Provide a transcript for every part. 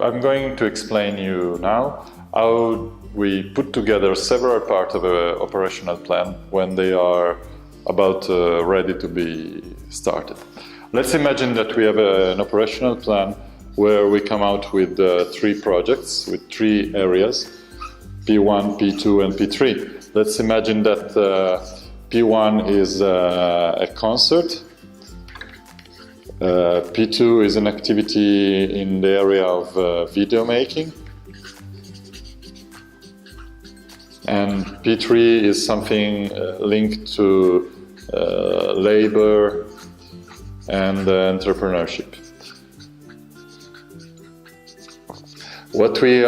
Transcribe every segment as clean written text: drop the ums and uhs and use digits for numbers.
I'm going to explain you now how we put together several parts of an operational plan when they are about ready to be started. Let's imagine that we have an operational plan where we come out with 3 projects with 3 areas, P1, P2 and P3. Let's imagine that P1 is a concert, P2 is an activity in the area of video making, and P3 is something linked to labor and entrepreneurship. What we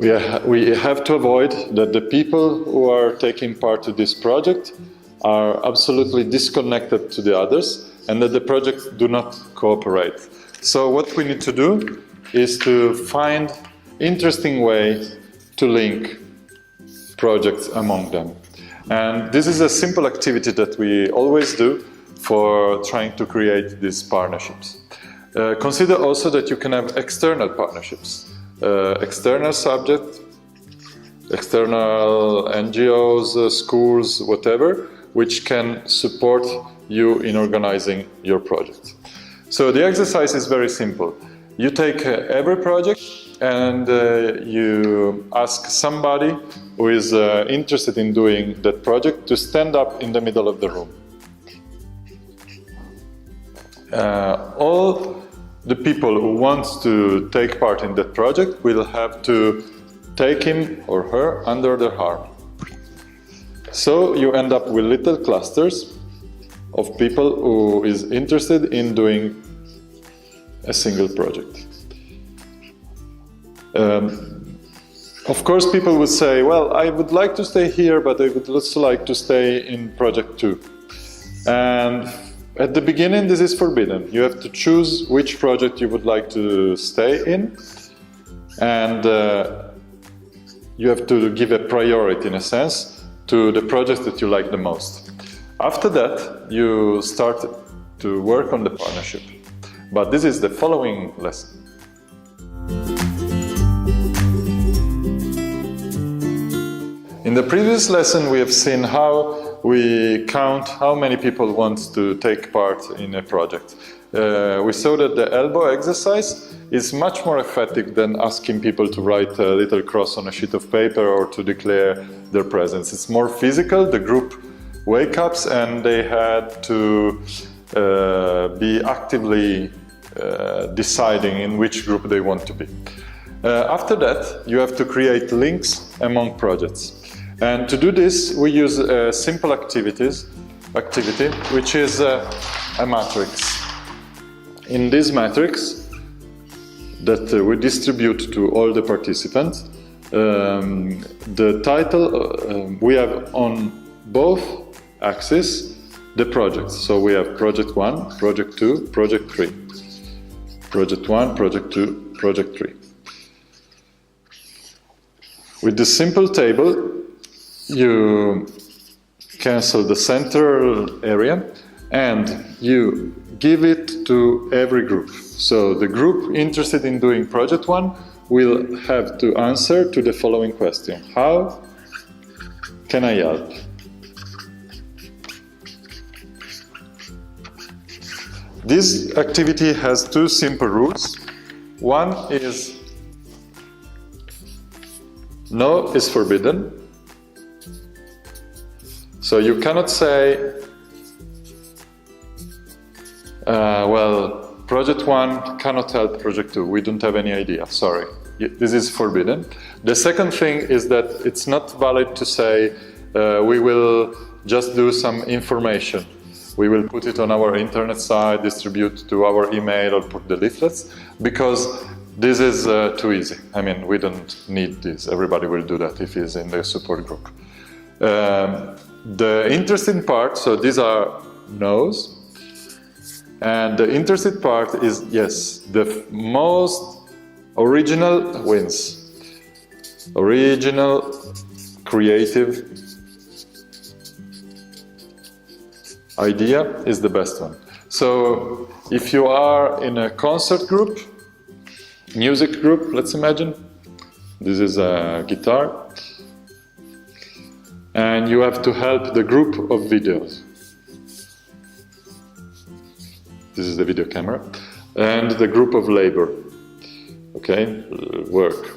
have to avoid that the people who are taking part in this project are absolutely disconnected to the others and that the projects do not cooperate. So what we need to do is to find interesting ways to link projects among them. And this is a simple activity that we always do for trying to create these partnerships. Consider also that you can have external partnerships, external subjects, external NGOs, schools, whatever, which can support you in organizing your project. So the exercise is very simple. You take every project and you ask somebody who is interested in doing that project to stand up in the middle of the room. All the people who want to take part in that project will have to take him or her under their arm. So you end up with little clusters of people who is interested in doing a single project. Of course, people would say, well, I would like to stay here, but I would also like to stay in project 2. And at the beginning, this is forbidden. You have to choose which project you would like to stay in, and you have to give a priority, in a sense, to the projects that you like the most. After that, you start to work on the partnership. But this is the following lesson. In the previous lesson, we have seen how we count how many people want to take part in a project. We saw that the elbow exercise is much more effective than asking people to write a little cross on a sheet of paper or to declare their presence. It's more physical. The group wake up and they had to be actively deciding in which group they want to be. After that, you have to create links among projects. And to do this, we use a simple activity, which is a matrix. In this matrix that we distribute to all the participants, the title, we have on both axes the projects. So we have project 1, project 2, project 3. Project 1, project 2, project 3. With this simple table, you cancel the central area and you give it to every group. So the group interested in doing project 1 will have to answer to the following question. How can I help? This activity has 2 simple rules. One is no is forbidden. So you cannot say, well, project 1 cannot help project 2. We don't have any idea, sorry. This is forbidden. The second thing is that it's not valid to say, we will just do some information. We will put it on our internet site, distribute to our email or put the leaflets, because this is too easy. I mean, we don't need this. Everybody will do that if he's in the support group. The interesting part, so these are no's, and the interesting part is yes, the most original wins. Original, creative idea is the best one. So if you are in a concert group, music group, let's imagine, this is a guitar, and you have to help the group of videos. This is the video camera, and the group of labor, okay, work.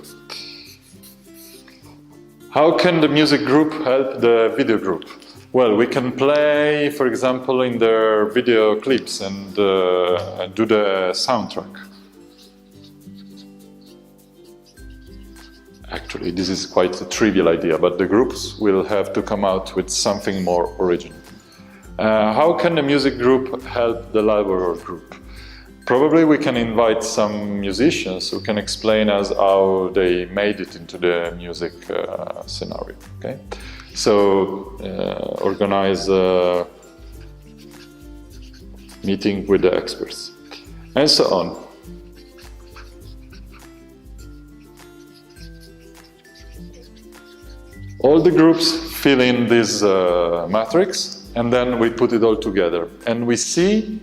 How can the music group help the video group? Well, we can play, for example, in their video clips and do the soundtrack. Actually, this is quite a trivial idea, but the groups will have to come out with something more original. How can the music group help the laborer group? Probably we can invite some musicians who can explain us how they made it into the music scenario. Okay, so organize a meeting with the experts, and so on. All the groups fill in this matrix, and then we put it all together, and we see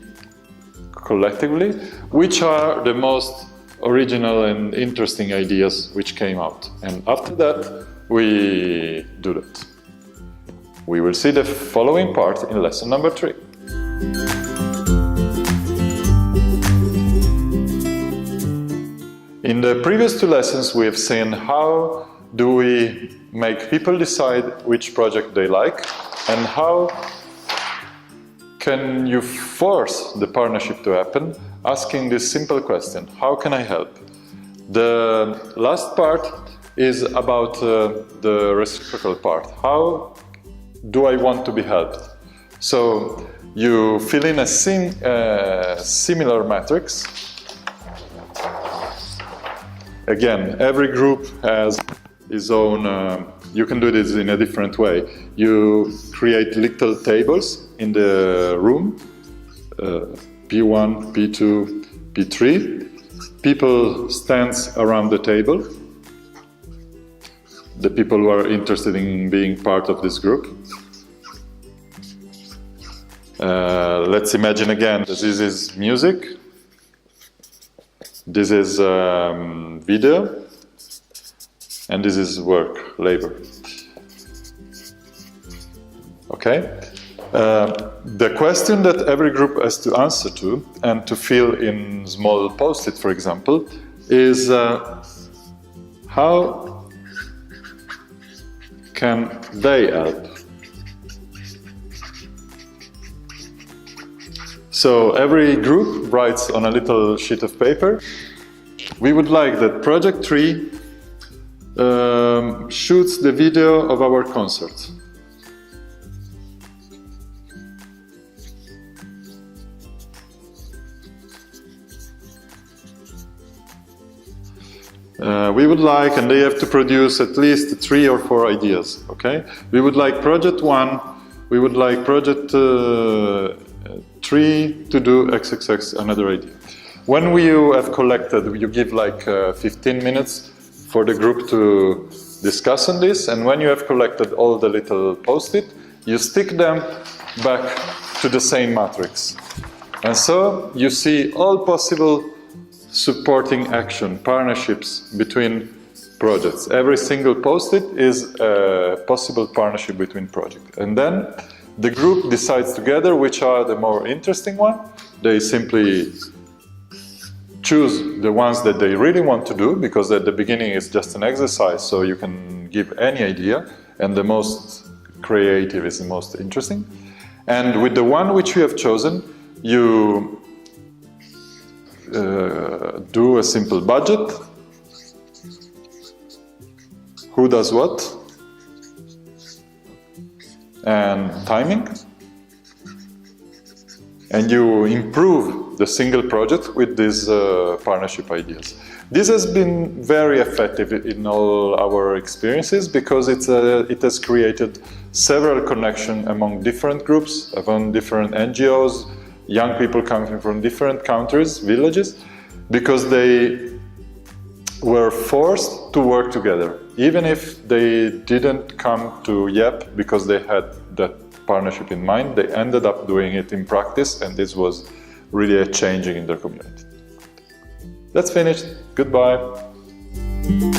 collectively which are the most original and interesting ideas which came out. And after that, we do that. We will see the following part in lesson number 3. In the previous 2 lessons, we have seen how do we make people decide which project they like, and how can you force the partnership to happen, asking this simple question: how can I help? The last part is about the reciprocal part. How do I want to be helped? So you fill in a similar matrix. Again, every group has its own, you can do this in a different way. You create little tables in the room, P1, P2, P3. People stand around the table, the people who are interested in being part of this group. Let's imagine again, this is music, this is video, and this is work, labor. Okay? The question that every group has to answer to, and to fill in small post-it, for example, is how can they help? So every group writes on a little sheet of paper: we would like that Project 3 shoots the video of our concert. We would like, and they have to produce at least 3 or 4 ideas, okay? We would like Project 1, we would like Project 3 to do XXX, another idea. When you have collected, you give like 15 minutes for the group to discuss on this, and when you have collected all the little post-it, you stick them back to the same matrix. And so you see all possible supporting action, partnerships between projects. Every single post-it is a possible partnership between projects. And then the group decides together which are the more interesting one. They simply choose the ones that they really want to do, because at the beginning it's just an exercise, so you can give any idea, and the most creative is the most interesting. And with the one which you have chosen, you do a simple budget. Who does what? And timing. And you improve the single project with these partnership ideas. This has been very effective in all our experiences, because it has created several connections among different groups, among different NGOs, young people coming from different countries, villages, because they were forced to work together. Even if they didn't come to YEP because they had that partnership in mind, they ended up doing it in practice, and this was really changing in their community. That's finished. Goodbye.